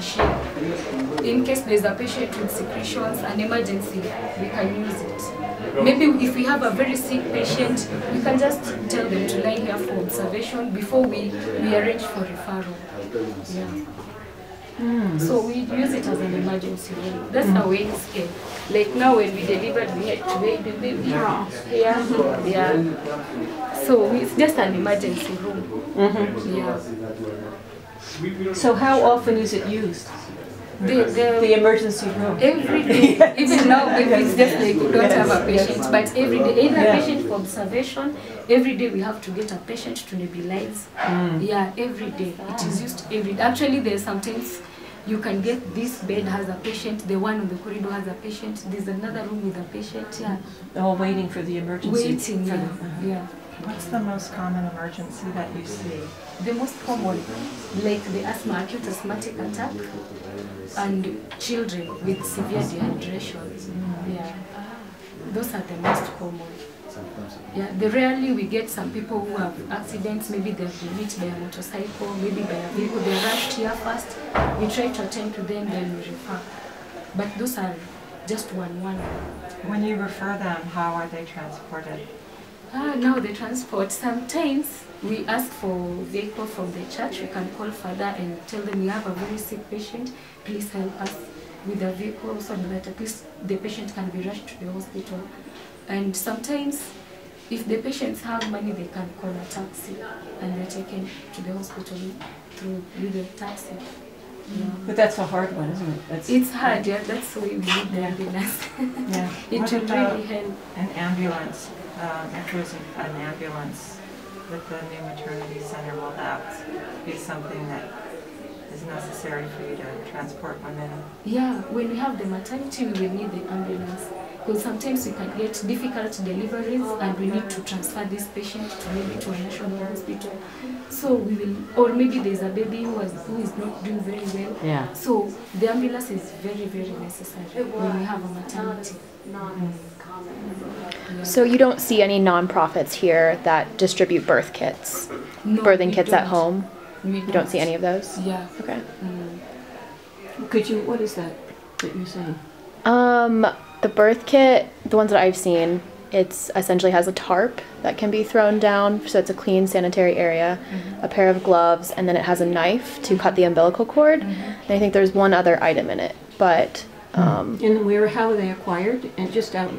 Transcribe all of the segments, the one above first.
machine. In case there's a patient with secretions, an emergency, we can use it. Maybe if we have a very sick patient, we can just tell them to lie here for observation before we arrange for referral. Yeah. So we use it as an emergency room. That's our weighing scale. Like now when we delivered, we had to weigh the baby here. Yeah. So it's just an emergency room. Yeah. So how often is it used? The emergency room? Every day. Even now, it's just like we don't have a patient, but every day, either a patient for observation, every day we have to get a patient to nebulize. Yeah, every day. It is used every day. Actually, there's sometimes you can get this bed has a patient, the one on the corridor has a patient, there's another room with a patient, yeah. All waiting for the emergency? Waiting, yeah. What's the most common emergency that you see? The most common, like the asthma, acute asthmatic attack, and children with severe dehydration. Yeah, those are the most common. Yeah, rarely we get some people who have accidents. Maybe they've been hit by a motorcycle, maybe by a vehicle. They're rushed here first. We try to attend to them, then we refer. But those are just one. When you refer them, how are they transported? Now the transport, sometimes we ask for vehicle from the church. We can call Father and tell them we have a very sick patient, please help us with a vehicle so that at least the patient can be rushed to the hospital. And sometimes if the patients have money, they can call a taxi and they're taken to the hospital with a taxi. Yeah. But that's a hard one, isn't it? It's hard, yeah, that's why we need the ambulance. Yeah. It would really help. An ambulance, if there's an ambulance with the new maternity center, will that be something that is necessary for you to transport women? Yeah, when we have the maternity, we will need the ambulance. Because sometimes we can get difficult deliveries and we need to transfer this patient to maybe to a national hospital. So we will, or maybe there's a baby who is not doing very well. Yeah. So the ambulance is very, very necessary when we have a maternity. So you don't see any nonprofits here that distribute birth kits, birthing kits at home? You don't see any of those? Yeah. Okay. What is that you're saying? The birth kit, the ones that I've seen, it's essentially has a tarp that can be thrown down, so it's a clean sanitary area, a pair of gloves, and then it has a knife to cut the umbilical cord. And I think there's one other item in it, but and how are they acquired? And just out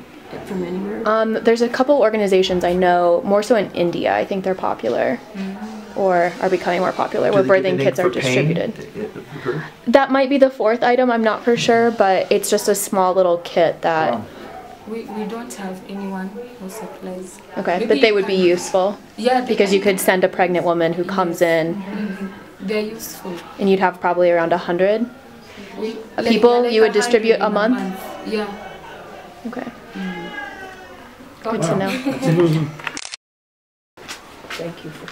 from anywhere? There's a couple organizations I know, more so in India. I think they're popular. Or are becoming more popular, where birthing kits are distributed. That might be the fourth item, I'm not for sure, but it's just a small little kit that... We don't have anyone who supplies. Okay, maybe but they would be useful? Yeah. Because you could send a pregnant woman who comes in. They're useful. And you'd have probably around 100 people you would distribute a month? Yeah. Okay. Good to know. Thank you for